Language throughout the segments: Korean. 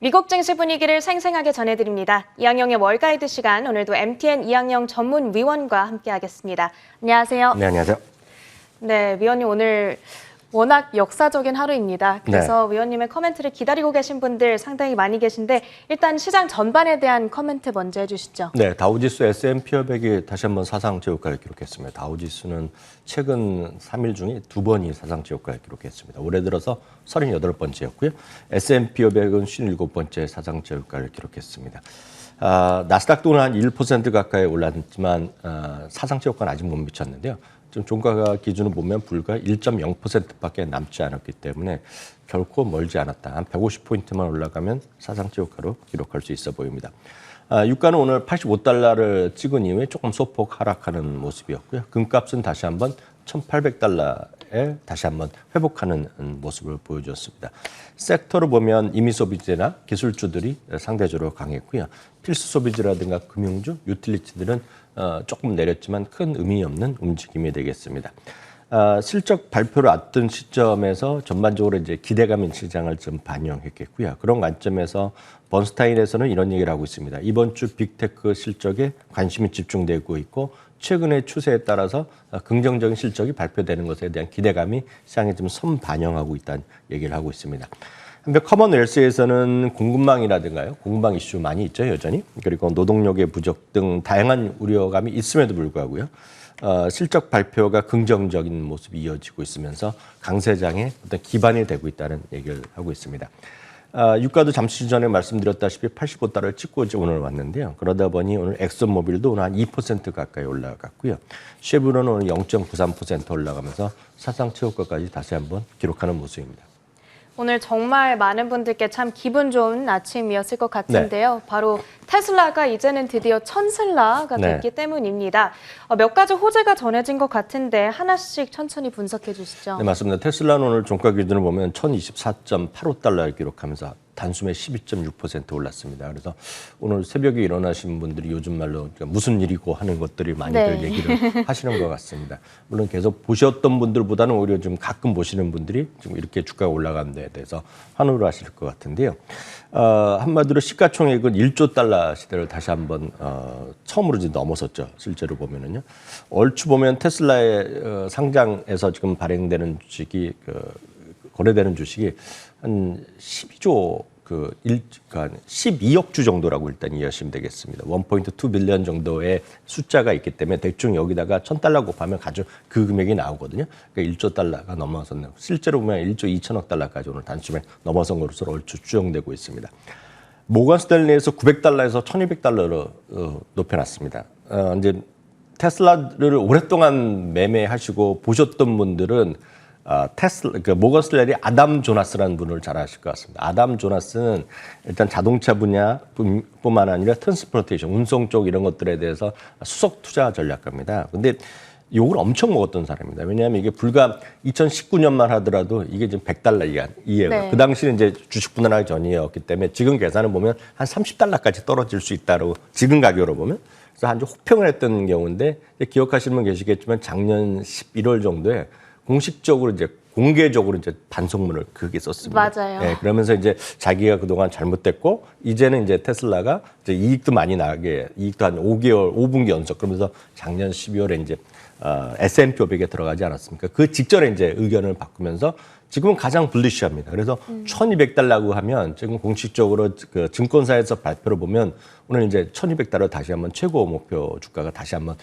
미국 증시 분위기를 생생하게 전해드립니다. 이항영의 월가이드 시간, 오늘도 MTN 이항영 전문위원과 함께하겠습니다. 안녕하세요. 네, 안녕하세요. 네, 위원님 오늘 워낙 역사적인 하루입니다. 그래서 위원님의 커멘트를 기다리고 계신 분들 상당히 많이 계신데 일단 시장 전반에 대한 커멘트 먼저 해주시죠. 네, 다우지수 S&P 500이 다시 한번 사상 최고가를 기록했습니다. 다우지수는 최근 3일 중에 2번이 사상 최고가를 기록했습니다. 올해 들어서 38번째였고요. S&P 500은 57번째 사상 최고가를 기록했습니다. 나스닥도 오늘 한 1% 가까이 올랐지만 사상 최고가는 아직 못 미쳤는데요. 지금 종가 기준으로 보면 불과 1.0%밖에 남지 않았기 때문에 결코 멀지 않았다. 한 150포인트만 올라가면 사상 최고가로 기록할 수 있어 보입니다. 유가는 오늘 85달러를 찍은 이후에 조금 소폭 하락하는 모습이었고요. 금값은 다시 한번 1,800달러에 다시 한번 회복하는 모습을 보여줬습니다. 섹터로 보면 임의 소비재나 기술주들이 상대적으로 강했고요. 필수 소비재라든가 금융주, 유틸리티들은 조금 내렸지만 큰 의미 없는 움직임이 되겠습니다. 실적 발표를 앞둔 시점에서 전반적으로 이제 기대감인 시장을 좀 반영했겠고요. 그런 관점에서 번스타인에서는 이런 얘기를 하고 있습니다. 이번 주 빅테크 실적에 관심이 집중되고 있고 최근의 추세에 따라서 긍정적인 실적이 발표되는 것에 대한 기대감이 시장에 좀 선반영하고 있다는 얘기를 하고 있습니다. 한편 커먼웰스에서는 공급망이라든가요. 공급망 이슈 많이 있죠, 여전히. 그리고 노동력의 부족 등 다양한 우려감이 있음에도 불구하고요. 실적 발표가 긍정적인 모습이 이어지고 있으면서 강세장의 어떤 기반이 되고 있다는 얘기를 하고 있습니다. 유가도 잠시 전에 말씀드렸다시피 85달러를 찍고 오늘 왔는데요. 그러다 보니 오늘 엑슨모빌도 오늘 한 2% 가까이 올라갔고요. 쉐브론은 오늘 0.93% 올라가면서 사상 최고가까지 다시 한번 기록하는 모습입니다. 오늘 정말 많은 분들께 참 기분 좋은 아침이었을 것 같은데요. 바로 테슬라가 이제는 드디어 천슬라가 됐기 때문입니다. 몇 가지 호재가 전해진 것 같은데 하나씩 천천히 분석해 주시죠. 네, 맞습니다. 테슬라는 오늘 종가 기준을 보면 1,024.85달러를 기록하면서 단숨에 12.6% 올랐습니다. 그래서 오늘 새벽에 일어나신 분들이 요즘 말로 무슨 일이고 하는 것들이 많이들 얘기를 하시는 것 같습니다. 물론 계속 보셨던 분들보다는 오히려 좀 가끔 보시는 분들이 좀 이렇게 주가가 올라간 데 대해서 환호를 하실 것 같은데요. 한마디로 시가총액은 1조 달러 시대를 다시 한번 처음으로 이제 넘어섰죠. 실제로 보면은요. 얼추 보면 테슬라의 상장에서 지금 발행되는 주식이 거래되는 주식이 한 12조 그러니까 12억 주 정도라고 일단 이해하시면 되겠습니다. 1.2 빌리언 정도의 숫자가 있기 때문에 대충 여기다가 1,000달러 곱하면 가져 그 금액이 나오거든요. 그러니까 1조 달러가 넘어섰네요. 실제로 보면 1조 2천억 달러까지 오늘 단숨에 넘어선 것으로 얼추 추정되고 있습니다. 모건 스탠리에서 900달러에서 1,200달러로 높여놨습니다. 이제 테슬라를 오랫동안 매매하시고 보셨던 분들은 모건 스탠리 아담 조나스라는 분을 잘 아실 것 같습니다. 아담 조나스는 일단 자동차 분야뿐만 아니라 트랜스포테이션, 운송 쪽 이런 것들에 대해서 수석 투자 전략가입니다. 근데 욕을 엄청 먹었던 사람입니다. 왜냐하면 이게 불과 2019년만 하더라도 이게 지금 100달러 이하예요. 네. 그 당시는 이제 주식 분할하기 전이었기 때문에 지금 계산을 보면 한 30달러까지 떨어질 수 있다고 지금 가격으로 보면. 그래서 한 호평을 했던 경우인데 기억하시는 분 계시겠지만 작년 11월 정도에 공식적으로 이제 공개적으로 이제 반성문을 크게 썼습니다. 맞아요. 네, 그러면서 이제 자기가 그동안 잘못됐고 이제는 이제 테슬라가 이제 이익도 많이 나게 이익도 한 5분기 연속 그러면서 작년 12월에 이제 S&P 500에 들어가지 않았습니까? 그 직전에 이제 의견을 바꾸면서 지금은 가장 불리시합니다. 그래서 1,200달러고 하면 지금 공식적으로 그 증권사에서 발표를 보면 오늘 이제 1,200달러 다시 한번 최고 목표 주가가 다시 한번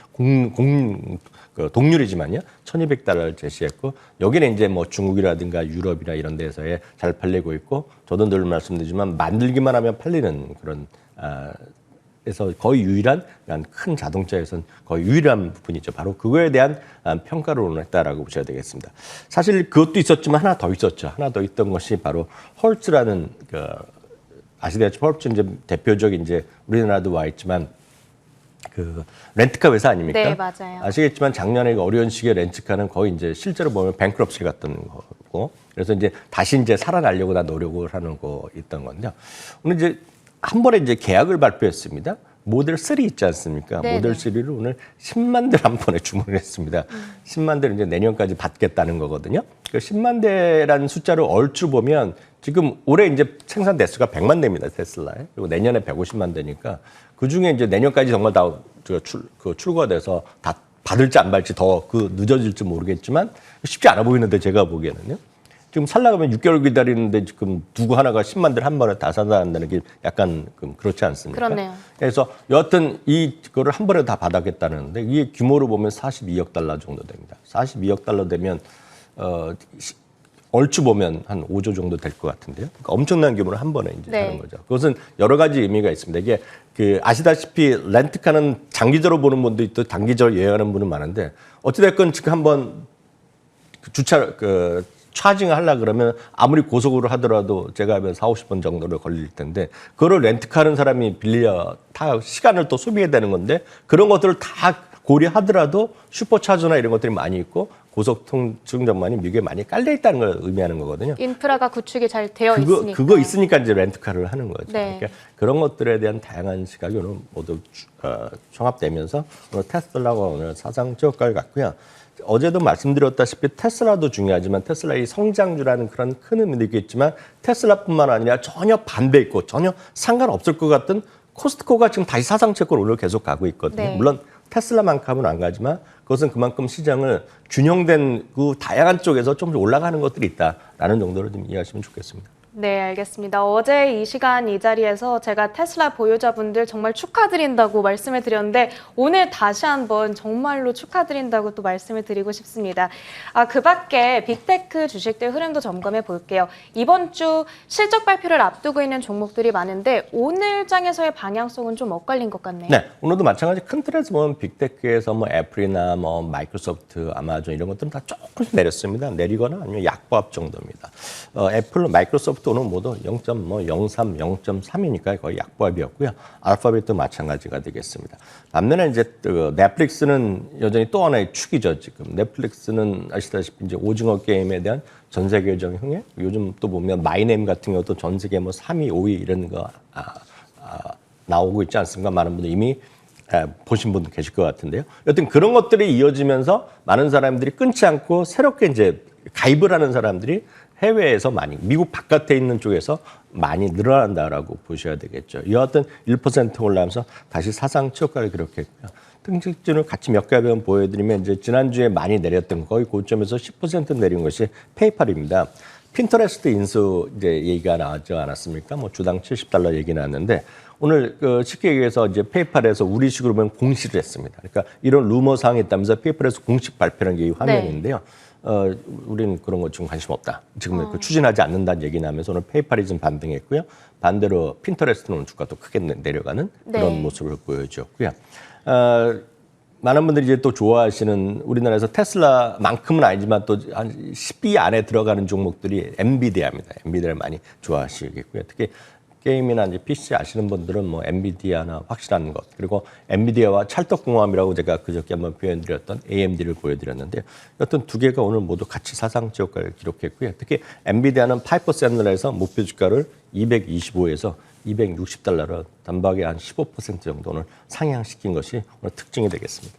동률이지만요. 1,200달러를 제시했고 여기는 이제 뭐 중국이라든가 유럽이나 이런 데서에 잘 팔리고 있고 저도 늘 말씀드리지만 만들기만 하면 팔리는 그런 그래서 거의 유일한 큰 자동차에서는 거의 유일한 부분이죠. 바로 그거에 대한 평가를 오늘 했다라고 보셔야 되겠습니다. 사실 그것도 있었지만 하나 더 있었죠. 하나 더 있던 것이 바로 헐츠라는 아시다시피 헐츠 이제 대표적인 이제 우리나라도 와 있지만 그 렌트카 회사 아닙니까? 네, 맞아요. 아시겠지만 작년에 어려운 시기에 렌트카는 거의 이제 실제로 보면 뱅크럽시 갔던 거고 그래서 이제 다시 이제 살아나려고 다 노력을 하는 거 있던 건데요. 오늘 이제 한 번에 이제 계약을 발표했습니다. 모델 3 있지 않습니까? 네네. 모델 3를 오늘 10만 대를 한 번에 주문을 했습니다. 10만 대를 이제 내년까지 받겠다는 거거든요. 그 10만 대라는 숫자를 얼추 보면 지금 올해 이제 생산 대수가 100만 대입니다, 테슬라에. 그리고 내년에 150만 대니까 그 중에 이제 내년까지 정말 다 출고가 돼서 다 받을지 안 받을지 더 늦어질지 모르겠지만 쉽지 않아 보이는데 제가 보기에는요. 지금 살려고 하면 6개월 기다리는데 지금 누구 하나가 10만 대를 한 번에 다 산다는 게 약간 그렇지 않습니까? 그렇네요. 그래서 여하튼 이거를 한 번에 다 받았겠다는데 이게 규모로 보면 42억 달러 정도 됩니다. 42억 달러 되면 얼추 보면 한 5조 정도 될 것 같은데요. 그러니까 엄청난 규모로 한 번에 이제 네. 하는 거죠. 그것은 여러 가지 의미가 있습니다. 이게 아시다시피 렌트카는 장기적으로 보는 분도 있고 단기적으로 여행하는 분은 많은데 어찌됐건 지금 한번 차징을 하려고 그러면 아무리 고속으로 하더라도 제가 하면 40-50분 정도를 걸릴 텐데 그걸 렌트카는 사람이 빌려 타 시간을 또 소비해야 되는 건데 그런 것들을 다 고려하더라도 슈퍼차저나 이런 것들이 많이 있고 고속충전만이 미국에 많이 깔려 있다는 걸 의미하는 거거든요. 인프라가 구축이 잘 되어 있으니까. 그거 있으니까 이제 렌트카를 하는 거죠. 네. 그러니까 그런 것들에 대한 다양한 시각이 오늘 모두 종합되면서 오늘 테슬라가 오늘 사상 최고가를 갔고요. 어제도 말씀드렸다시피 테슬라도 중요하지만 테슬라의 성장주라는 그런 큰 의미도 있겠지만 테슬라뿐만 아니라 전혀 반대 있고 전혀 상관없을 것 같은 코스트코가 지금 다시 사상 최고로 오늘 계속 가고 있거든요. 네. 물론 테슬라만큼은 안 가지만 그것은 그만큼 시장을 균형된 그 다양한 쪽에서 좀 올라가는 것들이 있다라는 정도로 좀 이해하시면 좋겠습니다. 네, 알겠습니다. 어제 이 시간 이 자리에서 제가 테슬라 보유자분들 정말 축하드린다고 말씀을 드렸는데 오늘 다시 한번 정말로 축하드린다고 또 말씀을 드리고 싶습니다. 그 밖에 빅테크 주식들 흐름도 점검해 볼게요. 이번 주 실적 발표를 앞두고 있는 종목들이 많은데 오늘 장에서의 방향성은 좀 엇갈린 것 같네요. 네, 오늘도 마찬가지 큰 틀에서 보면 빅테크에서 뭐 애플이나 뭐 마이크로소프트, 아마존 이런 것들은 다 조금씩 내렸습니다. 내리거나 아니면 약보합 정도입니다. 애플, 마이크로소프트 오늘 모두 0.03, 0.3이니까 거의 약보합이었고요. 알파벳도 마찬가지가 되겠습니다. 반면에 이제 넷플릭스는 여전히 또 하나의 축이죠. 지금 넷플릭스는 아시다시피 이제 오징어 게임에 대한 전 세계적 흥행, 요즘 또 보면 마이네임 같은 경우도 전 세계 뭐 3위, 5위 이런 거 나오고 있지 않습니까? 많은 분들 이미 보신 분도 계실 것 같은데요. 여튼 그런 것들이 이어지면서 많은 사람들이 끊지 않고 새롭게 이제 가입을 하는 사람들이 해외에서 많이, 미국 바깥에 있는 쪽에서 많이 늘어난다라고 보셔야 되겠죠. 여하튼 1% 올라가면서 다시 사상 최고가를 기록했고요. 특징을 같이 몇 가지 보여드리면 이제 지난주에 많이 내렸던 거의 고점에서 10% 내린 것이 페이팔입니다. 핀터레스트 인수 이제 얘기가 나왔지 않았습니까? 뭐 주당 $70 얘기 나왔는데 오늘 쉽게 얘기해서 이제 페이팔에서 우리식으로 보면 공시를 했습니다. 그러니까 이런 루머 사항이 있다면서 페이팔에서 공식 발표한 게 이 화면인데요. 우리는 그런 것 좀 관심 없다. 지금 추진하지 않는다는 얘기 나면서 오늘 페이팔이 좀 반등했고요. 반대로 핀터레스트는 주가도 크게 내려가는 그런 네. 모습을 보여주었고요. 많은 분들이 이제 또 좋아하시는 우리나라에서 테슬라만큼은 아니지만 또 한 10위 안에 들어가는 종목들이 엔비디아입니다. 엔비디아를 많이 좋아하시겠고요. 특히 게임이나 이제 PC 아시는 분들은 뭐 엔비디아나 확실한 것 그리고 엔비디아와 찰떡궁합이라고 제가 그저께 한번 표현드렸던 AMD를 보여드렸는데 여튼 두 개가 오늘 모두 같이 사상 최고가를 기록했고요. 특히 엔비디아는 5%를 해서 목표 주가를 225에서 $260로 단박에 한 15% 정도 오늘 상향시킨 것이 오늘 특징이 되겠습니다.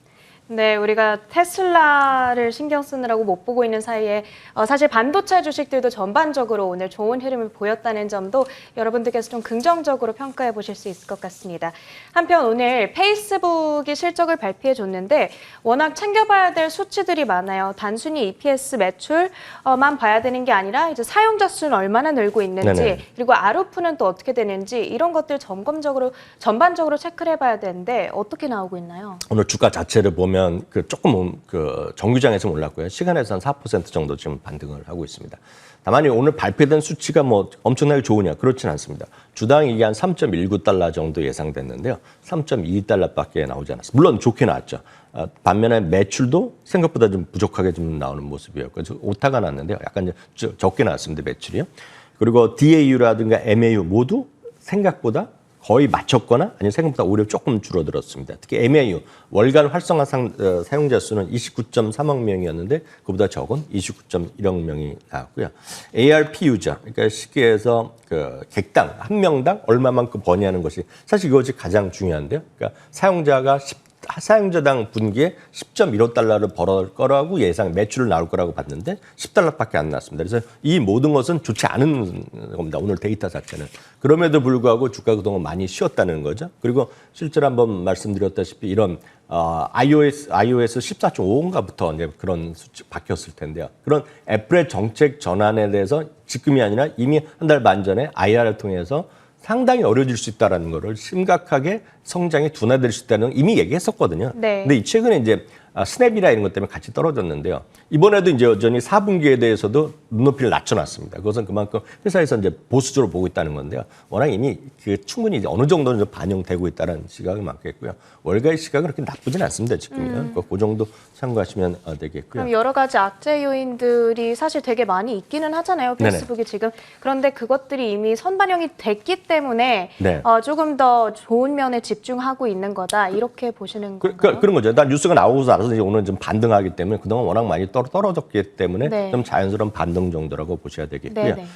네, 우리가 테슬라를 신경 쓰느라고 못 보고 있는 사이에 사실 반도체 주식들도 전반적으로 오늘 좋은 흐름을 보였다는 점도 여러분들께서 좀 긍정적으로 평가해 보실 수 있을 것 같습니다. 한편 오늘 페이스북이 실적을 발표해 줬는데 워낙 챙겨봐야 될 수치들이 많아요. 단순히 EPS 매출만 봐야 되는 게 아니라 이제 사용자 수는 얼마나 늘고 있는지 네네. 그리고 ARPU는 또 어떻게 되는지 이런 것들 전반적으로 체크를 해봐야 되는데 어떻게 나오고 있나요? 오늘 주가 자체를 보면 조금 정규장에서 올랐고요. 시간에서 한 4% 정도 지금 반등을 하고 있습니다. 다만 오늘 발표된 수치가 뭐 엄청나게 좋으냐 그렇진 않습니다. 주당 이게 한 $3.19 정도 예상됐는데요. $3.22밖에 나오지 않았습니다. 물론 좋게 나왔죠. 반면에 매출도 생각보다 좀 부족하게 좀 나오는 모습이었고 그래서 오타가 났는데요. 약간 이제 적게 나왔습니다. 매출이요. 그리고 DAU라든가 MAU 모두 생각보다 거의 맞췄거나 아니면 생각보다 오히려 조금 줄어들었습니다. 특히 MAU, 월간 활성화 사용자 수는 29.3억 명이었는데 그보다 적은 29.1억 명이 나왔고요. ARP 유저, 그러니까 쉽게 해서 객당, 한 명당 얼마만큼 버냐는 것이 사실 이것이 가장 중요한데요. 그러니까 사용자가 사용자당 분기에 10.15달러를 벌을 거라고 예상 매출을 나올 거라고 봤는데 10달러밖에 안 나왔습니다. 그래서 이 모든 것은 좋지 않은 겁니다. 오늘 데이터 자체는. 그럼에도 불구하고 주가 그동안 많이 쉬었다는 거죠. 그리고 실제로 한번 말씀드렸다시피 이런 iOS 14.5인가부터 이제 그런 수치 바뀌었을 텐데요. 그런 애플의 정책 전환에 대해서 지금이 아니라 이미 한 달 반 전에 IR을 통해서 상당히 어려워질 수 있다는 거를 심각하게 성장이 둔화될 수 있다는 걸 이미 얘기했었거든요. 네. 근데 최근에 이제 스냅이나 이런 것 때문에 같이 떨어졌는데요. 이번에도 이제 여전히 4분기에 대해서도 눈높이를 낮춰놨습니다. 그것은 그만큼 회사에서 이제 보수적으로 보고 있다는 건데요. 워낙 이미 충분히 이제 어느 정도는 반영되고 있다는 시각이 많겠고요. 월가의 시각은 그렇게 나쁘진 않습니다. 지금요. 그 정도 참고하시면 되겠고요. 그럼 여러 가지 악재 요인들이 사실 되게 많이 있기는 하잖아요. 페이스북이 지금. 그런데 그것들이 이미 선반영이 됐기 때문에 네. 조금 더 좋은 면에 집중하고 있는 거다. 이렇게 보시는 건가요? 그런 거죠. 일단 뉴스가 나오고 알아서 이제 오늘 좀 반등하기 때문에 그동안 워낙 많이 떨어졌기 때문에 네. 좀 자연스러운 반등 정도라고 보셔야 되겠고요. 네네.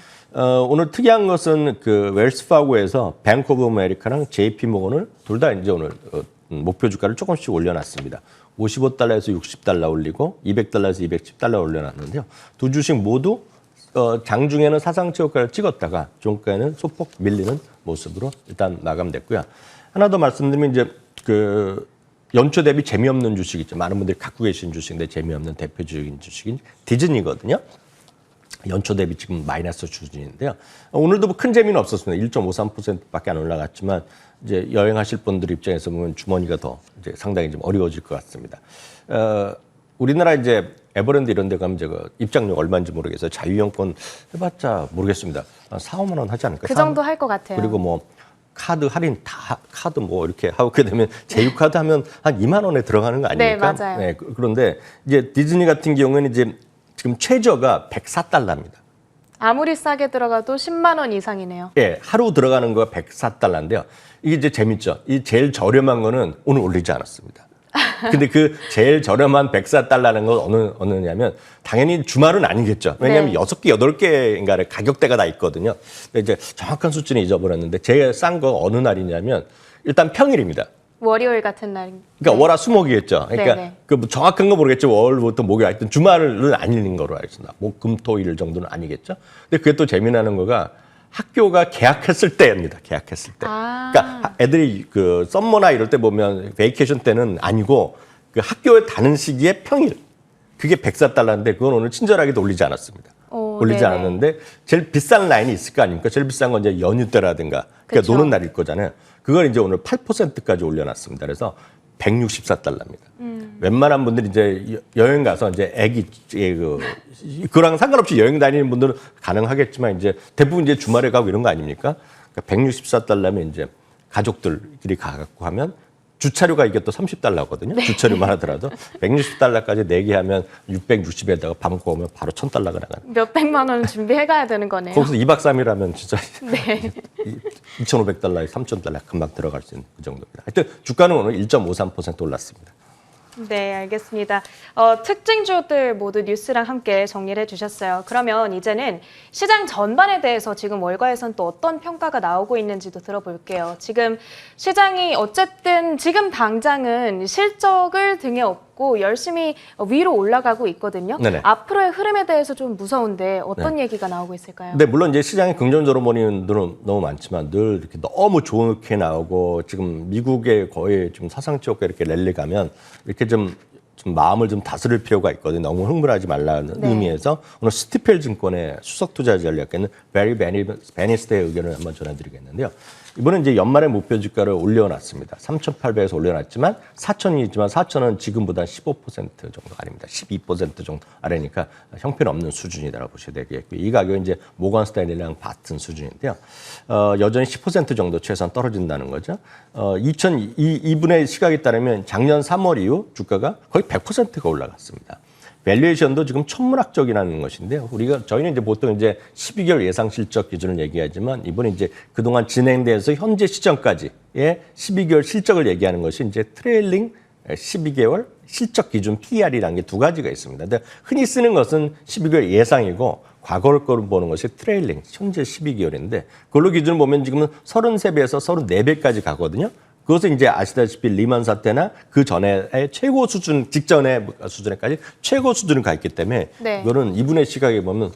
오늘 특이한 것은 그 웰스파고에서 뱅크 오브 아메리카랑 JP 모건을 둘 다 이제 오늘 목표 주가를 조금씩 올려놨습니다. 55달러에서 60달러 올리고 200달러에서 210달러 올려놨는데요. 두 주식 모두 장중에는 사상 최고가를 찍었다가 종가에는 소폭 밀리는 모습으로 일단 마감됐고요. 하나 더 말씀드리면 이제 그 연초 대비 재미없는 주식 있죠. 많은 분들이 갖고 계신 주식인데 재미없는 대표적인 주식인 디즈니거든요. 연초 대비 지금 마이너스 수준인데요. 오늘도 뭐 큰 재미는 없었습니다. 1.53%밖에 안 올라갔지만 이제 여행하실 분들 입장에서 보면 주머니가 더 이제 상당히 좀 어려워질 것 같습니다. 우리나라 이제 에버랜드 이런 데 가면 제가 입장료 얼마인지 모르겠어요. 자유이용권 해봤자 모르겠습니다. 한 4, 5만 원 하지 않을까요? 그 정도 할 것 같아요. 그리고 뭐 카드 할인 다 카드 뭐 이렇게 하게 되면 제휴카드 하면 한 2만 원에 들어가는 거 아닙니까? 네, 맞아요. 네, 그런데 이제 디즈니 같은 경우에는 이제 지금 최저가 104달러입니다. 아무리 싸게 들어가도 10만 원 이상이네요. 예, 하루 들어가는 거가 104달러인데요. 이게 이제 재밌죠. 이 제일 저렴한 거는 오늘 올리지 않았습니다. 근데 그 제일 저렴한 104달러라는 건 어느냐면 당연히 주말은 아니겠죠. 왜냐하면 네. 6개, 8개인가의 가격대가 다 있거든요. 근데 이제 정확한 수치는 잊어버렸는데 제일 싼 거 어느 날이냐면 일단 평일입니다. 월요일 같은 날. 그러니까 월화 수목이겠죠. 그러니까 네네. 그 뭐 정확한 거 모르겠죠. 월부터 목요일 하여튼 주말은 아닌 거로 알겠습니다. 목, 금, 토, 일 정도는 아니겠죠. 근데 그게 또 재미나는 거가 학교가 개학했을 때입니다. 개학했을 때. 아. 그러니까 애들이 그 썸머나 이럴 때 보면 베이케이션 때는 아니고 그 학교에 다는 시기에 평일. 그게 104달러인데 그건 오늘 친절하게도 올리지 않았습니다. 올리지 네네. 않았는데 제일 비싼 라인이 있을 거 아닙니까? 제일 비싼 건 이제 연휴 때라든가 그러니까 그쵸. 노는 날일 거잖아요. 그걸 이제 오늘 8%까지 올려놨습니다. 그래서 164달러입니다. 웬만한 분들이 이제 여행 가서 이제 그거랑 상관없이 여행 다니는 분들은 가능하겠지만 이제 대부분 이제 주말에 가고 이런 거 아닙니까? 그러니까 164달러면 이제 가족들끼리 가갖고 하면 주차료가 이게 또 30달러거든요. 주차료만 하더라도 160달러까지 내게 하면 660에다가 밥 먹고 오면 바로 1000달러가 나가는. 몇백만 원 준비해 가야 되는 거네요. 거기서 2박 3일 하면 진짜 네. 2,500달러에 3,000달러 금방 들어갈 수 있는 그 정도입니다. 하여튼 주가는 오늘 1.53% 올랐습니다. 네, 알겠습니다. 특징주들 모두 뉴스랑 함께 정리를 해주셨어요. 그러면 이제는 시장 전반에 대해서 지금 월가에선 또 어떤 평가가 나오고 있는지도 들어볼게요. 지금 시장이 어쨌든 지금 당장은 실적을 등에 업고 열심히 위로 올라가고 있거든요. 네네. 앞으로의 흐름에 대해서 좀 무서운데 어떤 얘기가 나오고 있을까요? 네, 물론 이제 시장이 긍정적으로 보는 분들은 너무 많지만 늘 이렇게 너무 좋게 나오고 지금 미국의 거의 지금 사상치고가 이렇게 랠리 가면 이렇게 좀 마음을 좀 다스릴 필요가 있거든요. 너무 흥분하지 말라는 네. 의미에서 오늘 스티펠 증권의 수석 투자 전략가는 베리 베니스트의 의견을 한번 전해드리겠는데요. 이번에 이제 연말에 목표 주가를 올려놨습니다. 3,800에서 올려놨지만 4,000이지만 4,000은 지금보다 15% 정도 아닙니다. 12% 정도 아래니까 형편없는 수준이라고 보셔야 되겠고요. 이 가격은 이제 모건 스탠리랑 같은 수준인데요. 여전히 10% 정도 최소한 떨어진다는 거죠. 2002분의 시각에 따르면 작년 3월 이후 주가가 거의 100%가 올라갔습니다. 밸류에이션도 지금 천문학적이라는 것인데요. 저희는 이제 보통 이제 12개월 예상 실적 기준을 얘기하지만 이번에 이제 그동안 진행돼서 현재 시점까지의 12개월 실적을 얘기하는 것이 이제 트레일링 12개월 실적 기준 PER이라는 게 두 가지가 있습니다. 근데 흔히 쓰는 것은 12개월 예상이고 과거를 거로 보는 것이 트레일링, 현재 12개월인데 그걸로 기준을 보면 지금은 33배에서 34배까지 가거든요. 그것은 이제 아시다시피 리만 사태나 그 전에 최고 수준, 직전의 수준에까지 최고 수준을 가 있기 때문에 네. 이거는 이분의 시각에 보면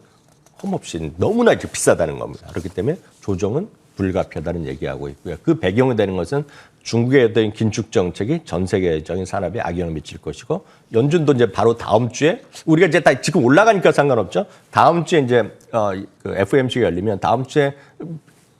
험없이 너무나 이제 비싸다는 겁니다. 그렇기 때문에 조정은 불가피하다는 얘기하고 있고요. 그 배경이 되는 것은 중국의 어떤 긴축 정책이 전 세계적인 산업에 악영향을 미칠 것이고 연준도 이제 바로 다음 주에 우리가 이제 다 지금 올라가니까 상관없죠. 다음 주에 이제 그 FOMC가 열리면 다음 주에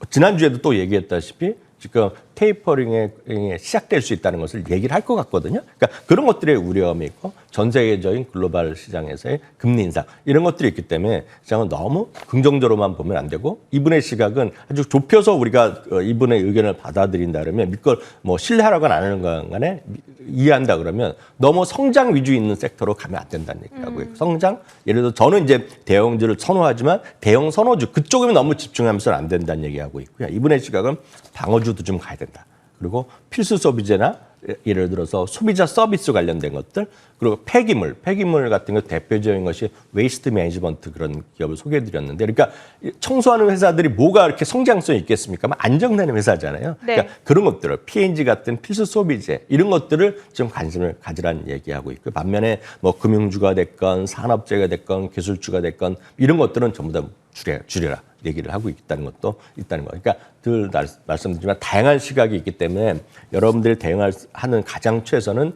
지난주에도 또 얘기했다시피 지금 테이퍼링이 시작될 수 있다는 것을 얘기를 할 것 같거든요. 그러니까 그런 것들의 우려감이 있고 전 세계적인 글로벌 시장에서의 금리 인상 이런 것들이 있기 때문에 시장은 너무 긍정적으로만 보면 안 되고 이분의 시각은 아주 좁혀서 우리가 이분의 의견을 받아들인다 그러면 믿고 뭐 신뢰하라고는 안 하는 건 간에 이해한다 그러면 너무 성장 위주 있는 섹터로 가면 안 된다는 얘기라고요. 성장 예를 들어 저는 이제 대형주를 선호하지만 대형 선호주 그쪽에 너무 집중하면서는 안 된다는 얘기하고 있고요. 이분의 시각은 방어주도 좀 가야 된다. 그리고 필수 소비재나 예를 들어서 소비자 서비스 관련된 것들 그리고 폐기물 같은 거 대표적인 것이 웨이스트 매니지먼트 그런 기업을 소개해드렸는데 그러니까 청소하는 회사들이 뭐가 이렇게 성장성이 있겠습니까? 안정되는 회사잖아요. 네. 그러니까 그런 것들을 P&G 같은 필수 소비재 이런 것들을 좀 관심을 가지라는 얘기하고 있고 반면에 뭐 금융주가 됐건 산업재가 됐건 기술주가 됐건 이런 것들은 전부 다 줄여라. 얘기를 하고 있다는 것도 있다는 거. 그러니까 늘 말씀드리지만 다양한 시각이 있기 때문에 여러분들이 대응하는 가장 최선은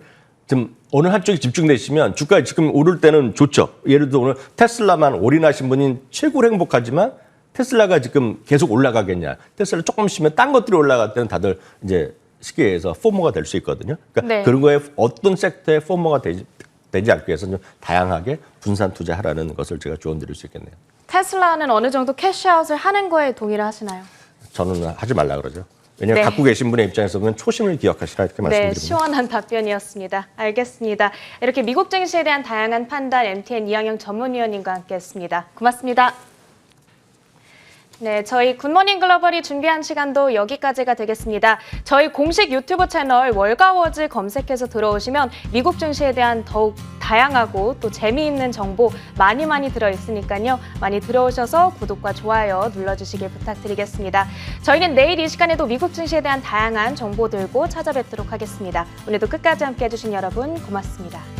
좀 어느 한쪽에 집중되시면 주가 지금 오를 때는 좋죠. 예를 들어 오늘 테슬라만 올인하신 분이 최고로 행복하지만 테슬라가 지금 계속 올라가겠냐. 테슬라 조금 쉬면 딴 것들이 올라갈 때는 다들 이제 쉽게 해서 포모가 될 수 있거든요. 그러니까 네. 그런 거에 어떤 섹터에 포모가 되지 않기 위해서는 좀 다양하게 분산 투자하라는 것을 제가 조언드릴 수 있겠네요. 테슬라는 어느 정도 캐시아웃을 하는 거에 동의를 하시나요? 저는 하지 말라 그러죠. 왜냐하면 네. 갖고 계신 분의 입장에서 보면 초심을 기억하시라 이렇게 네, 말씀드립니다. 시원한 답변이었습니다. 알겠습니다. 이렇게 미국 증시에 대한 다양한 판단 MTN 이항영 전문위원님과 함께했습니다. 고맙습니다. 네, 저희 굿모닝 글로벌이 준비한 시간도 여기까지가 되겠습니다. 저희 공식 유튜브 채널 월가워즈 검색해서 들어오시면 미국 증시에 대한 더욱 다양하고 또 재미있는 정보 많이 들어있으니까요. 많이 들어오셔서 구독과 좋아요 눌러주시길 부탁드리겠습니다. 저희는 내일 이 시간에도 미국 증시에 대한 다양한 정보 들고 찾아뵙도록 하겠습니다. 오늘도 끝까지 함께해 주신 여러분 고맙습니다.